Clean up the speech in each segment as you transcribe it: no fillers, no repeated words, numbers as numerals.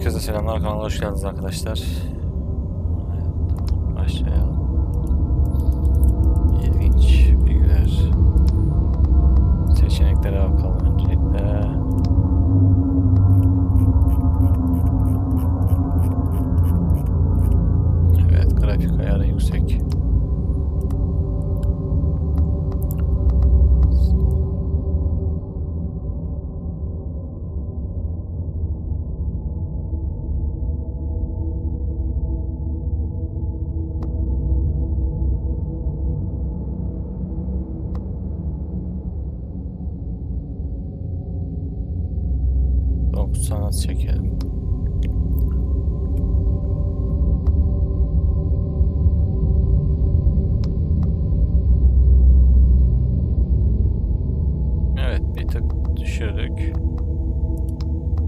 Herkese selamlar, kanalına hoş geldiniz arkadaşlar. Evet, başlayalım. İlginç bilgiler. Seçeneklere bakalım öncelikle. Evet, grafik ayarı yüksek. Sanat çekelim. Evet, bir tık düşürdük.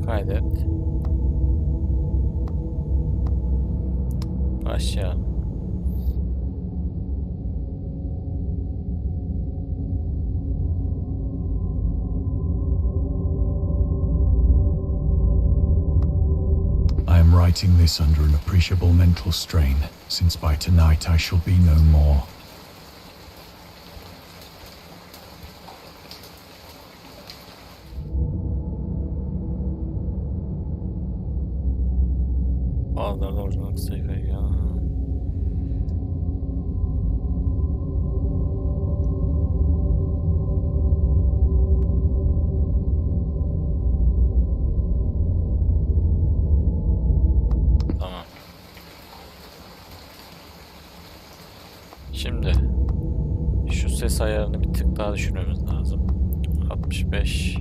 Kaydet. Başlayalım. Writing this under an appreciable mental strain, since by tonight I shall be no more. Bazıları da orijinal sayfayı ya. Şimdi şu ses ayarını bir tık daha düşürmemiz lazım. 65.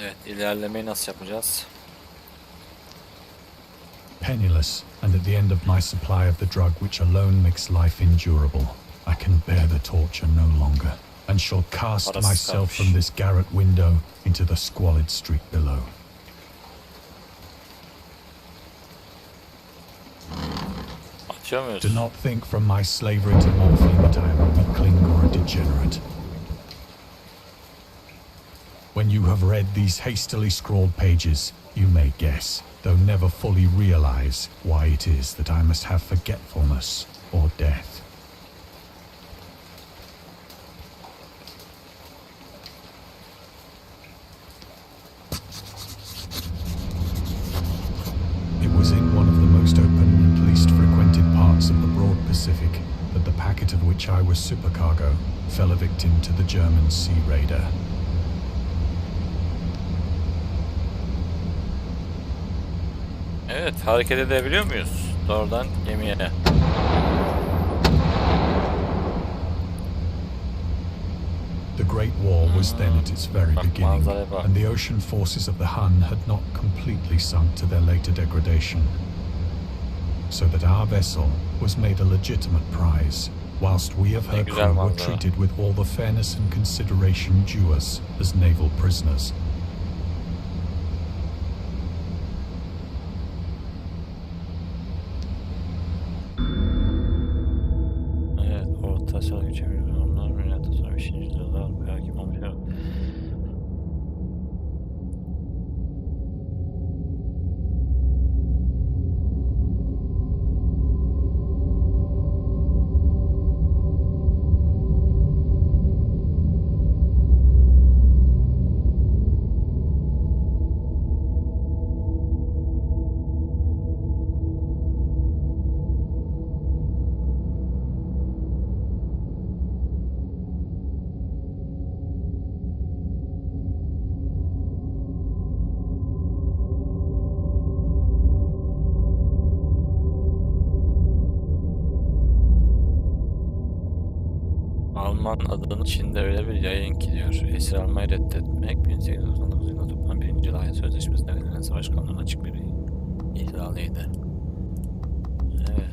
Evet, ilerlemeyi nasıl yapacağız? Penniless, and at the end of my supply of the drug which alone makes life endurable, I can bear the torture no longer, and shall cast myself from this garret window into the squalid street below. Do not think from my slavery to morphine that I am a weakling or a degenerate. When you have read these hastily scrawled pages, you may guess, though never fully realize, why it is that I must have forgetfulness or death. It was in one of the most open and least frequented parts of the broad Pacific that the packet of which I was supercargo fell a victim to the German sea raider. Evet, hareket edebiliyor muyuz? Doğrudan gemiye. The Great War was then at its very beginning, and the ocean forces of the Hun had not completely sunk to their later degradation. So that our vessel was made a legitimate prize, whilst we of her crew were treated with all the fairness and consideration due us as naval prisoners. Alman adının Çin'de öyle bir yayın ki diyor. Esir almayı reddetmek 1899 yılında toplanan 1. Lahey Sözleşmesi'nde verilen savaş kanununun açık bir ihlalıydı. Evet.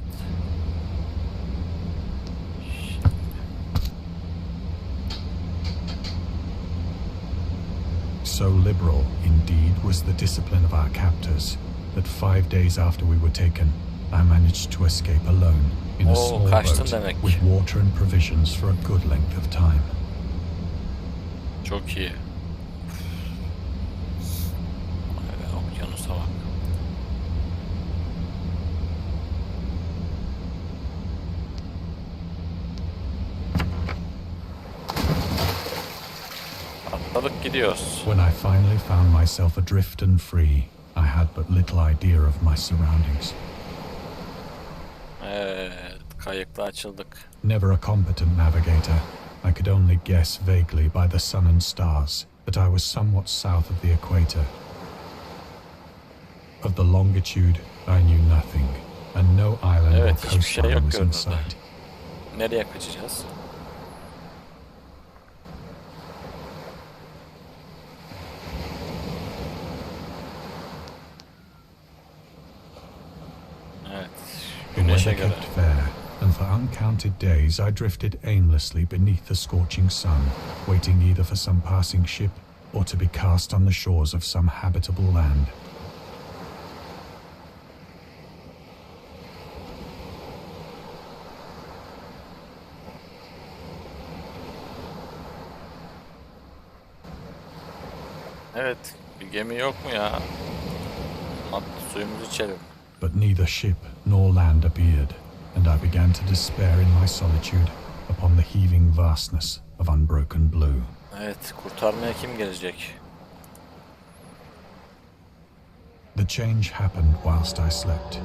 So liberal, indeed, was the discipline of our captors that 5 days after we were taken, I managed to escape alone in a small boat with water and provisions for a good length of time. Çok iyi. Okyanusa bak. Atladık gidiyoruz. When I finally found myself adrift and free, I had but little idea of my surroundings. Evet, kayıkla açıldık. Never a competent navigator, I could only guess vaguely by the sun and stars that I was somewhat south of the equator. Of the longitude, I knew nothing, and no island or coastline was in sight. Nereye kaçacağız? Evet, güneşe göre. And for uncounted days I drifted aimlessly beneath the scorching sun, waiting either for some passing ship or to be cast on the shores of some habitable land. Evet, bir gemi yok mu ya? At suyumuzu içelim. But neither ship nor land appeared, and I began to despair in my solitude upon the heaving vastness of unbroken blue. Evet, kurtarmaya kim gelecek? The change happened whilst I slept.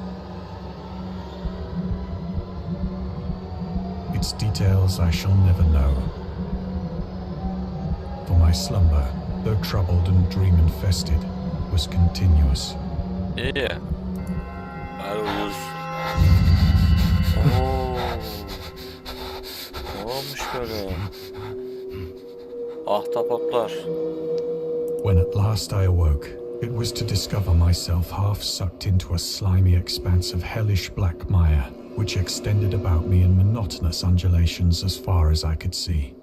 Its details I shall never know. For my slumber, though troubled and dream-infested, was continuous. İyi. Bari uyursun. Oo. Ne olmuş böyle? Ahtapotlar. When at last I awoke, it was to discover myself half sucked into a slimy expanse of hellish black mire, which extended about me in monotonous undulations as far as I could see,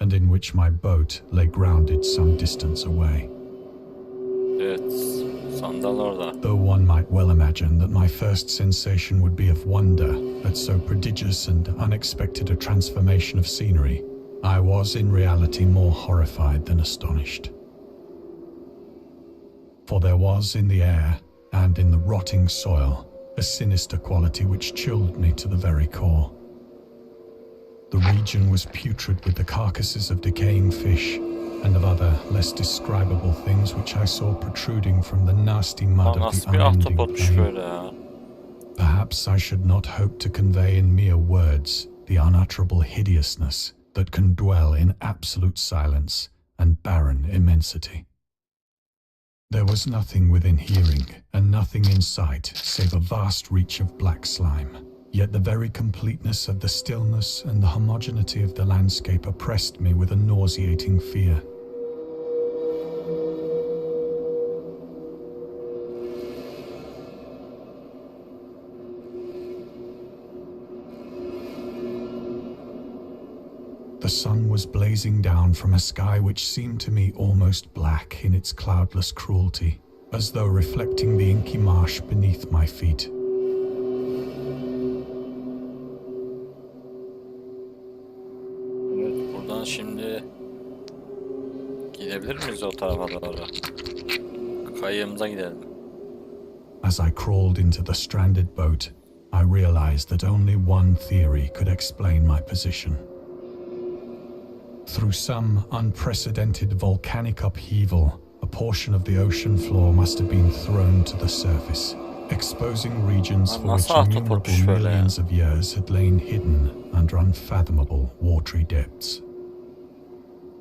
and in which my boat lay grounded some distance away. Evet, sandal orada. Though one might well imagine that my first sensation would be of wonder at so prodigious and unexpected a transformation of scenery, I was in reality more horrified than astonished. For there was in the air and in the rotting soil a sinister quality which chilled me to the very core. The region was putrid with the carcasses of decaying fish and of other, less describable things which I saw protruding from the nasty mud of the unending plain. Perhaps I should not hope to convey in mere words the unutterable hideousness that can dwell in absolute silence and barren immensity. There was nothing within hearing and nothing in sight save a vast reach of black slime. Yet the very completeness of the stillness and the homogeneity of the landscape oppressed me with a nauseating fear. The sun was blazing down from a sky which seemed to me almost black in its cloudless cruelty, as though reflecting the inky marsh beneath my feet. Evet, buradan şimdi gidebilir miyiz o tarafa doğru? Kayığımıza gidelim. As I crawled into the stranded boat, I realized that only one theory could explain my position. Through some unprecedented volcanic upheaval, a portion of the ocean floor must have been thrown to the surface, exposing regions for which innumerable millions of years had lain hidden under unfathomable watery depths.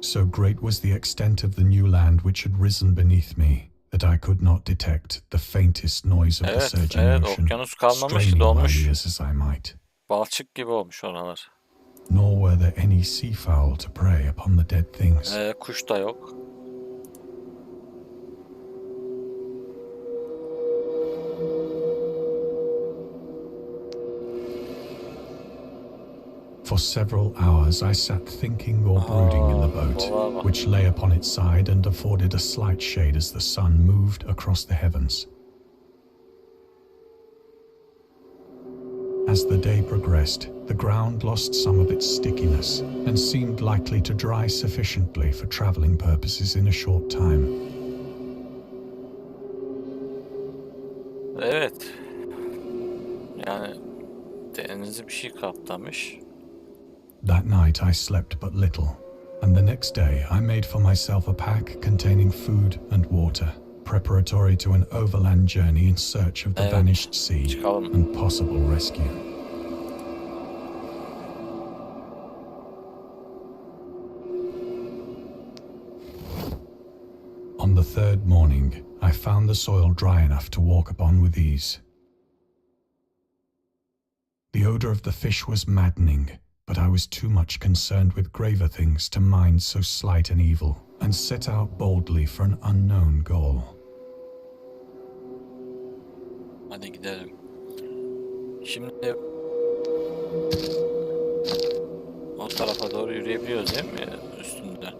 So great was the extent of the new land which had risen beneath me that I could not detect the faintest noise of the surging ocean, straining my ears as I might. Balçık gibi olmuş oralar. Nor were there any seafowl to prey upon the dead things. Kuş da yok. For several hours I sat thinking or brooding in the boat, which lay upon its side and afforded a slight shade as the sun moved across the heavens. As the day progressed, the ground lost some of its stickiness and seemed likely to dry sufficiently for traveling purposes in a short time. Evet. Yani denizi bir şey kaplamış. That night I slept but little, and the next day I made for myself a pack containing food and water, preparatory to an overland journey in search of the vanished sea and possible rescue. On the third morning, I found the soil dry enough to walk upon with ease. The odor of the fish was maddening, but I was too much concerned with graver things to mind so slight an evil, and set out boldly for an unknown goal. Hadi gidelim. Şimdi o tarafa doğru yürüyebiliyoruz değil mi üstünde?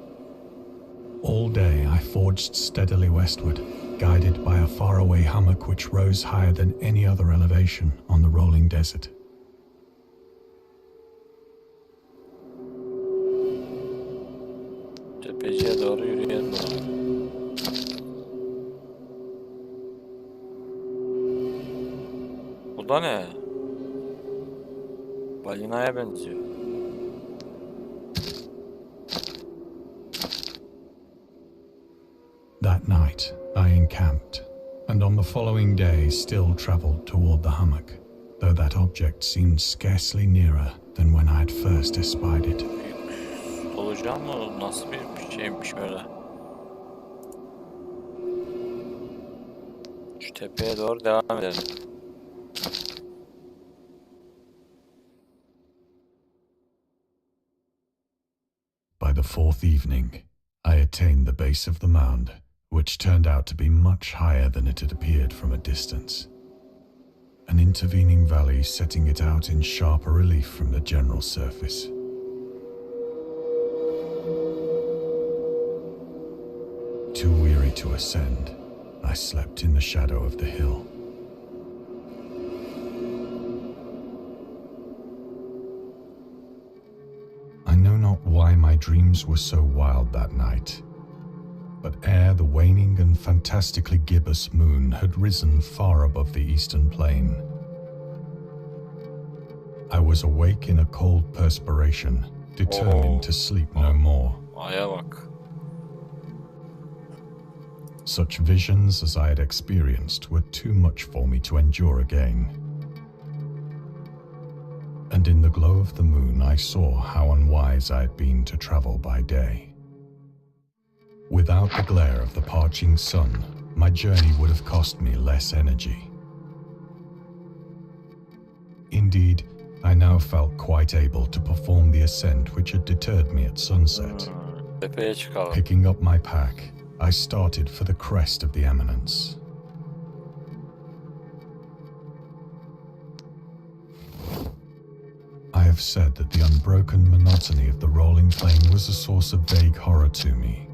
All day I forged steadily westward, guided by a faraway hummock which rose higher than any other elevation on the rolling desert. Tepeciye doğru yürüyelim. Bu da ne? Balinaya benziyor. That night I encamped, and on the following day still travelled toward the hummock, though that object seemed scarcely nearer than when I had first espied it. Solucan mı? Nasıl bir şeymiş böyle? Şu tepeye doğru devam edelim. By the fourth evening, I attained the base of the mound, which turned out to be much higher than it had appeared from a distance. An intervening valley setting it out in sharper relief from the general surface. Too weary to ascend, I slept in the shadow of the hill. I know not why my dreams were so wild that night, but ere the waning and fantastically gibbous moon had risen far above the eastern plain, I was awake in a cold perspiration, determined to sleep no more. Aya bak. Such visions as I had experienced were too much for me to endure again. And in the glow of the moon I saw how unwise I had been to travel by day. Without the glare of the parching sun, my journey would have cost me less energy. Indeed, I now felt quite able to perform the ascent which had deterred me at sunset. Tepeye çıkalım. Picking up my pack, I started for the crest of the eminence. I have said that the unbroken monotony of the rolling plain was a source of vague horror to me.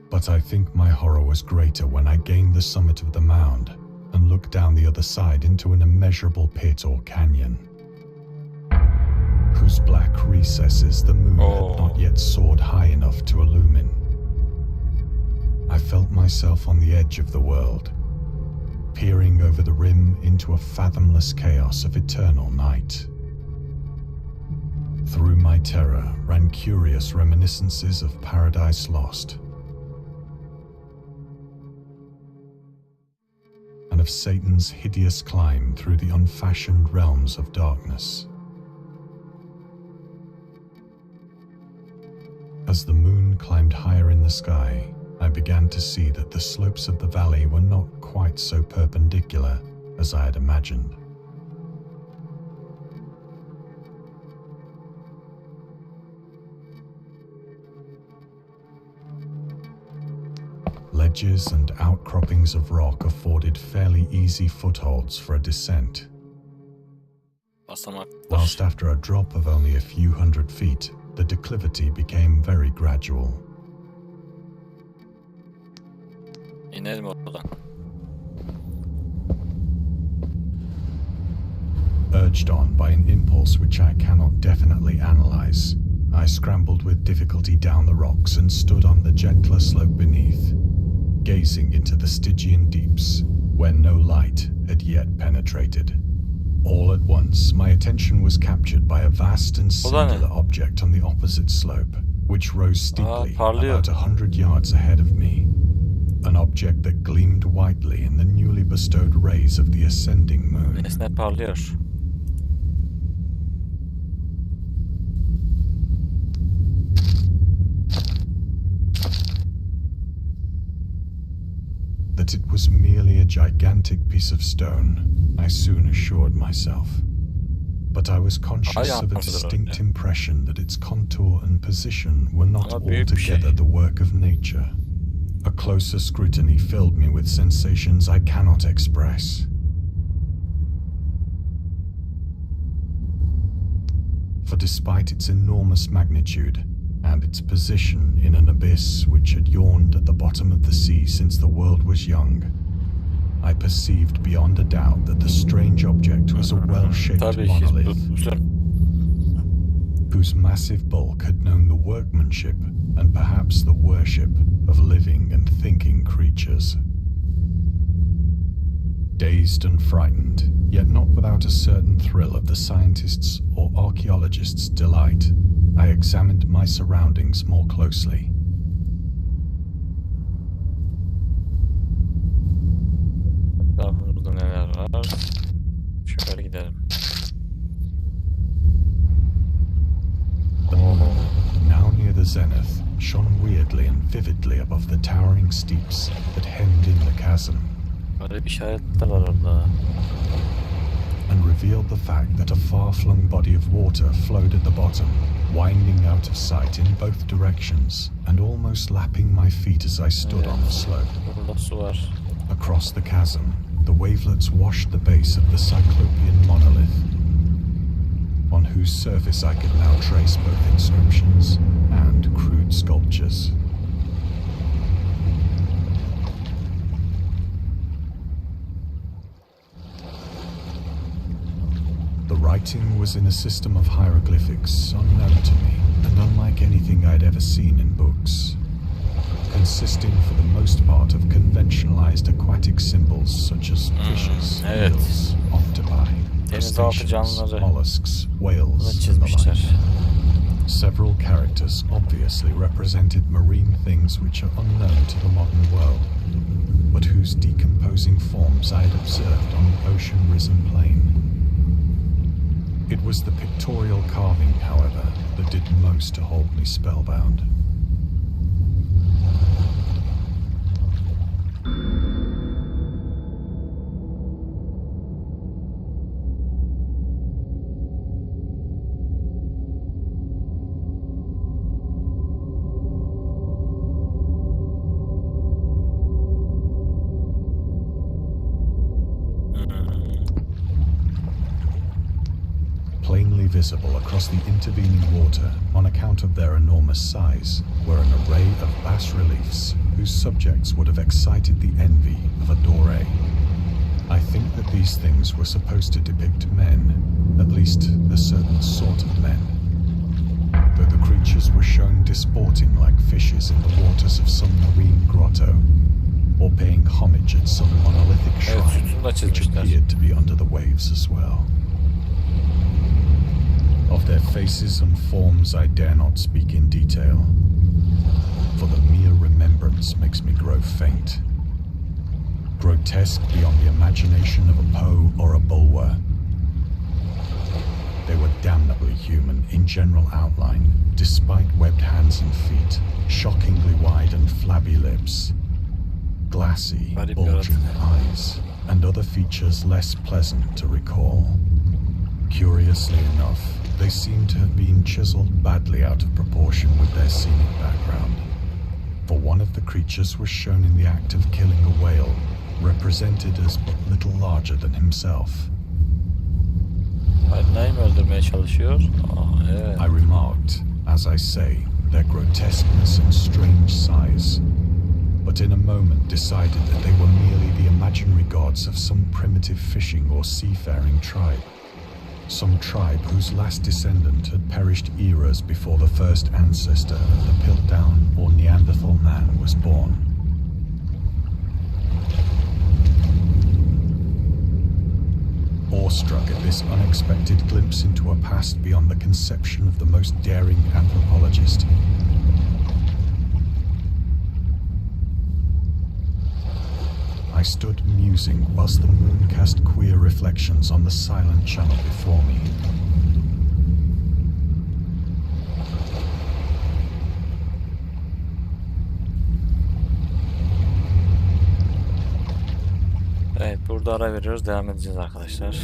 But I think my horror was greater when I gained the summit of the mound and looked down the other side into an immeasurable pit or canyon, whose black recesses the moon had not yet soared high enough to illumine. I felt myself on the edge of the world, peering over the rim into a fathomless chaos of eternal night. Through my terror ran curious reminiscences of Paradise Lost, and of Satan's hideous climb through the unfashioned realms of darkness. As the moon climbed higher in the sky, I began to see that the slopes of the valley were not quite so perpendicular as I had imagined. Led ledges and outcroppings of rock afforded fairly easy footholds for a descent. Basamaklar. Whilst after a drop of only a few hundred feet, the declivity became very gradual. İnelim oradan. Urged on by an impulse which I cannot definitely analyze, I scrambled with difficulty down the rocks and stood on the gentler slope beneath, gazing into the Stygian deeps, where no light had yet penetrated. All at once, my attention was captured by a vast and singular object on the opposite slope, which rose steeply about 100 yards ahead of me. An object that gleamed whitely in the newly bestowed rays of the ascending moon. Nesne parlıyor. That it was merely a gigantic piece of stone, I soon assured myself. But I was conscious of a distinct impression that its contour and position were not altogether the work of nature. A closer scrutiny filled me with sensations I cannot express. For despite its enormous magnitude, and its position in an abyss which had yawned at the bottom of the sea since the world was young, I perceived beyond a doubt that the strange object was a well-shaped monolith, whose massive bulk had known the workmanship and perhaps the worship of living and thinking creatures. Dazed and frightened, yet not without a certain thrill of the scientist's or archaeologist's delight, I examined my surroundings more closely. Burada neler var? Şöyle gidelim. The moon, now near the zenith, shone weirdly and vividly above the towering steeps that hemmed in the chasm. Böyle bir işaretler var orada. And revealed the fact that a far-flung body of water flowed at the bottom, winding out of sight in both directions and almost lapping my feet as I stood on the slope. Burada su var. Across the chasm, the wavelets washed the base of the Cyclopean monolith, on whose surface I could now trace both inscriptions and crude sculptures. The writing was in a system of hieroglyphics unknown to me and unlike anything I'd ever seen in books, consisting for the most part of conventionalized aquatic symbols such as fishes, eels, octopi, crustaceans, mollusks, whales, and the like. Several characters obviously represented marine things which are unknown to the modern world, but whose decomposing forms I had observed on the ocean-risen plain. It was the pictorial carving, however, that did most to hold me spellbound. Plainly visible across the intervening water, on account of their enormous size, were an array of bas-reliefs whose subjects would have excited the envy of a Doré. I think that these things were supposed to depict men, at least a certain sort of men, though the creatures were shown disporting like fishes in the waters of some marine grotto, or paying homage at some monolithic shrine which appeared to be under the waves as well. Of their faces and forms I dare not speak in detail, for the mere remembrance makes me grow faint. Grotesque beyond the imagination of a Poe or a Bulwer, they were damnably human in general outline, despite webbed hands and feet, shockingly wide and flabby lips, glassy, bulging eyes, and other features less pleasant to recall. Curiously enough, they seem to have been chiseled badly out of proportion with their scenic background. for one of the creatures was shown in the act of killing a whale, represented as but little larger than himself. Balinayı mı öldürmeye çalışıyor? Aa, evet. I remarked, as I say, their grotesqueness and strange size, but in a moment decided that they were merely the imaginary gods of some primitive fishing or seafaring tribe. Some tribe whose last descendant had perished eras before the first ancestor of the Piltdown or Neanderthal man was born. Awestruck at this unexpected glimpse into a past beyond the conception of the most daring anthropologist, I stood musing whilst the moon cast queer reflections on the silent channel before me. Evet, burada ara veriyoruz. Devam edeceğiz arkadaşlar.